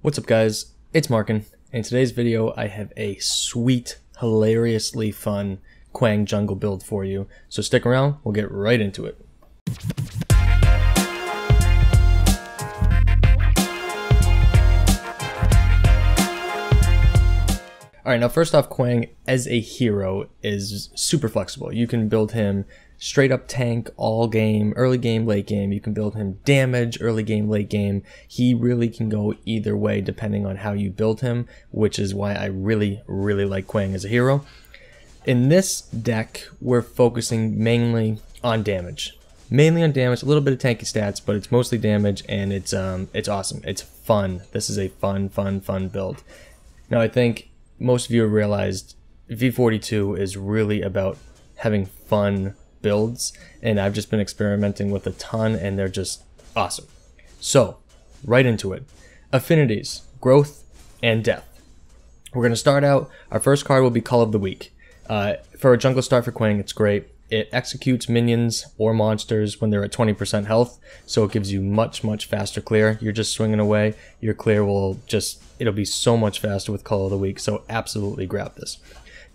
What's up guys, it's Markin. In today's video I have a sweet, hilariously fun Quang jungle build for you, so stick around, we'll get right into it. Alright, now first off, Quang as a hero is super flexible. You can build him straight up tank all game, early game, late game. You can build him damage, early game, late game. He really can go either way depending on how you build him, which is why I really like Quang as a hero. In this deck, we're focusing mainly on damage. A little bit of tanky stats, but it's mostly damage, and it's awesome. It's fun. This is a fun build. Now I think most of you have realized v42 is really about having fun builds, and I've just been experimenting with a ton, and they're just awesome. So, right into it. Affinities, growth, and depth. We're going to start out, our first card will be Call of the Week. For a jungle start for Quang, it's great. It executes minions or monsters when they're at 20% health, so it gives you much faster clear. You're just swinging away, your clear will just, it'll be so much faster with Call of the Week, so absolutely grab this.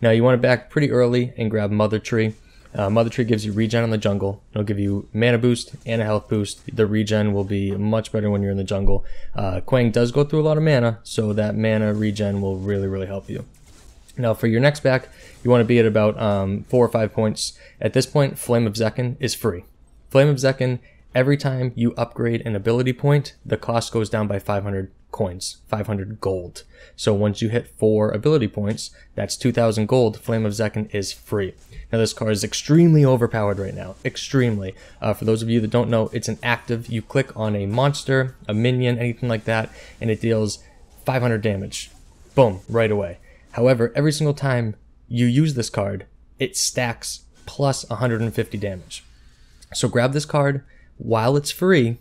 Now you want to back pretty early and grab Mother Tree. Mother Tree gives you regen on the jungle. It'll give you mana boost and a health boost. The regen will be much better when you're in the jungle. Quang does go through a lot of mana, so that mana regen will really help you. Now for your next back, you want to be at about 4 or 5 points. At this point, Flame of Zekken is free. Flame of Zekken, every time you upgrade an ability point, the cost goes down by 500 coins, 500 gold. So once you hit 4 ability points, that's 2,000 gold. Flame of Zekken is free. Now this card is extremely overpowered right now, extremely. For those of you that don't know, it's an active. You click on a monster, a minion, anything like that, and it deals 500 damage. Boom, right away. However, every single time you use this card, it stacks plus 150 damage. So grab this card while it's free.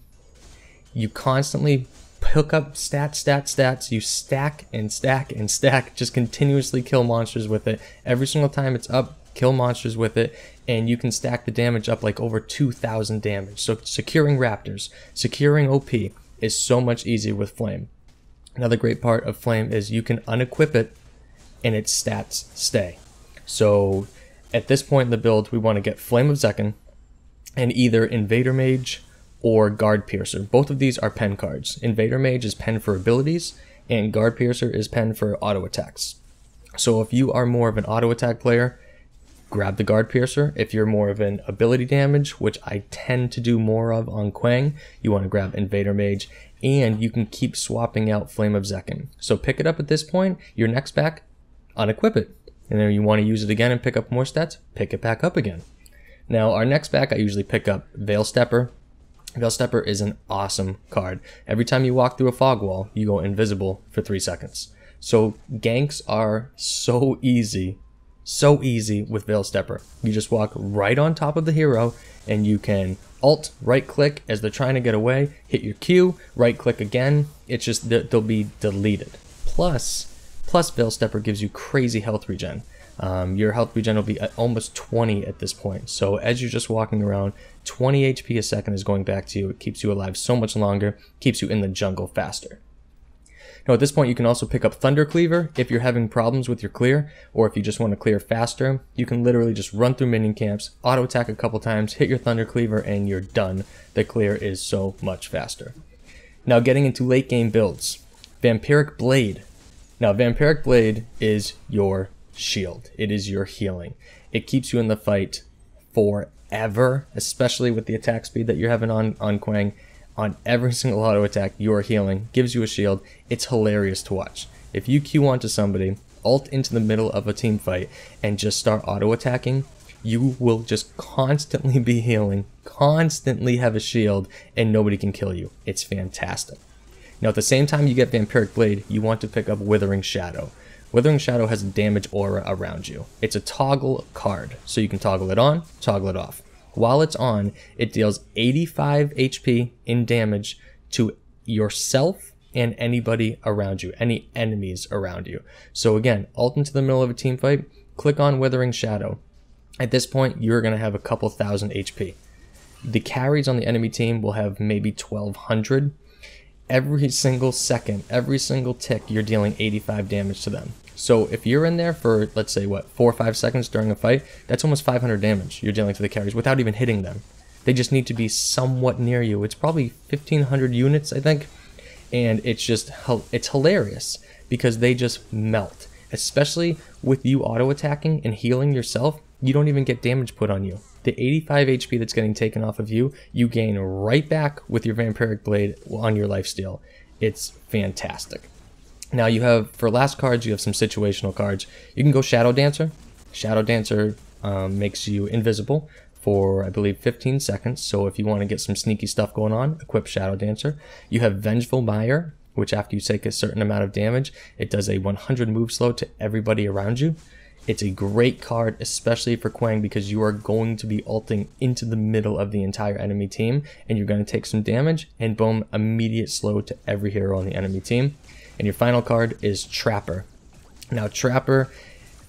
You constantly hook up stats. You stack and stack. Just continuously kill monsters with it. Every single time it's up, kill monsters with it, and you can stack the damage up like over 2,000 damage. So securing raptors, securing OP is so much easier with Flame. Another great part of Flame is you can unequip it and its stats stay. So at this point in the build, we want to get Flame of Zekken and either Invader Mage or Guard Piercer. Both of these are pen cards. Invader Mage is pen for abilities, and Guard Piercer is pen for auto attacks. So if you are more of an auto attack player, grab the Guard Piercer. If you're more of an ability damage, which I tend to do more of on Quang, you want to grab Invader Mage, and you can keep swapping out Flame of Zekken. So pick it up at this point, your next back, unequip it. And then you want to use it again and pick up more stats, pick it back up again. Now our next back, I usually pick up Veil Stepper. Veil Stepper is an awesome card. Every time you walk through a fog wall, you go invisible for 3 seconds. So ganks are so easy with Veil Stepper. You just walk right on top of the hero, and you can alt, right click as they're trying to get away, hit your Q, right click again, it's just, they'll be deleted. Plus Veil Stepper gives you crazy health regen. Your health regen will be at almost 20 at this point. So as you're just walking around, 20 HP a second is going back to you. It keeps you alive so much longer, keeps you in the jungle faster. Now at this point, you can also pick up Thunder Cleaver if you're having problems with your clear, or if you just want to clear faster. You can literally just run through minion camps, auto attack a couple times, hit your Thunder Cleaver, and you're done. The clear is so much faster. Now getting into late game builds, Vampiric Blade. Now Vampiric Blade is your shield. It is your healing. It keeps you in the fight forever, especially with the attack speed that you're having on Quang. On every single auto attack, you are healing, gives you a shield. It's hilarious to watch. If you Q onto somebody, ult into the middle of a team fight, and just start auto attacking, you will just constantly be healing, constantly have a shield, and nobody can kill you. It's fantastic. Now at the same time you get Vampiric Blade, you want to pick up Withering Shadow. Withering Shadow has a damage aura around you. It's a toggle card, so you can toggle it on, toggle it off. While it's on, it deals 85 HP in damage to yourself and anybody around you, any enemies around you. So again, ult into the middle of a team fight, click on Withering Shadow. At this point, you're going to have a couple thousand HP. The carries on the enemy team will have maybe 1,200. every single second, every single tick, you're dealing 85 damage to them. So if you're in there for, let's say, what, 4 or 5 seconds during a fight, that's almost 500 damage you're dealing to the carries without even hitting them. They just need to be somewhat near you. It's probably 1,500 units, I think. And it's just, it's hilarious because they just melt. Especially with you auto-attacking and healing yourself, you don't even get damage put on you. The 85 HP that's getting taken off of you, you gain right back with your Vampiric Blade on your lifesteal. It's fantastic. Now you have, for last cards, you have some situational cards. You can go Shadow Dancer. Shadow Dancer makes you invisible for, I believe, 15 seconds. So if you want to get some sneaky stuff going on, equip Shadow Dancer. You have Vengeful Mire, which after you take a certain amount of damage, it does a 100 move slow to everybody around you. It's a great card, especially for Quang, because you are going to be ulting into the middle of the entire enemy team, and you're going to take some damage, and boom, immediate slow to every hero on the enemy team. And your final card is Trapper. Now, Trapper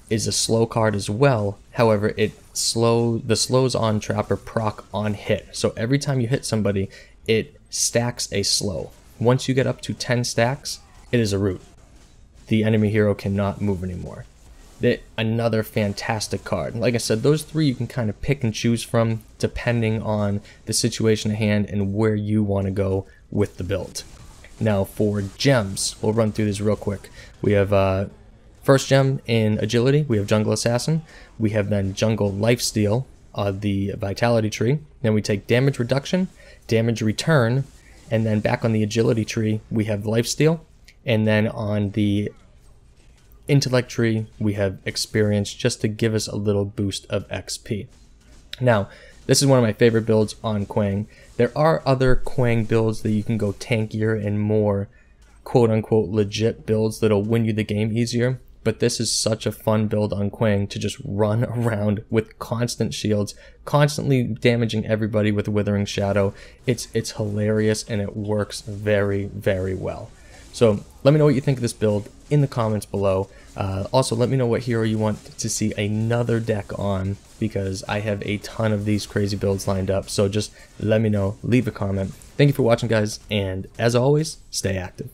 is a slow card as well. However, the slows on Trapper proc on hit. So every time you hit somebody, it stacks a slow. Once you get up to 10 stacks, it is a root. The enemy hero cannot move anymore. Another fantastic card. Like I said, those 3 you can kind of pick and choose from depending on the situation at hand and where you want to go with the build. Now for gems, we'll run through this real quick. We have first gem in agility, we have Jungle Assassin. We have then Jungle Lifesteal, the Vitality tree. Then we take damage reduction, damage return, and then back on the agility tree, we have Lifesteal. And then on the intellect tree, we have experience, just to give us a little boost of XP. Now, this is one of my favorite builds on Quang. There are other Quang builds that you can go tankier and more quote-unquote legit builds that'll win you the game easier, but this is such a fun build on Quang to just run around with constant shields, constantly damaging everybody with Withering Shadow. It's hilarious, and it works very, very well. So let me know what you think of this build in the comments below. Also, let me know what hero you want to see another deck on, because I have a ton of these crazy builds lined up. So just let me know, leave a comment. Thank you for watching, guys, and as always, stay active.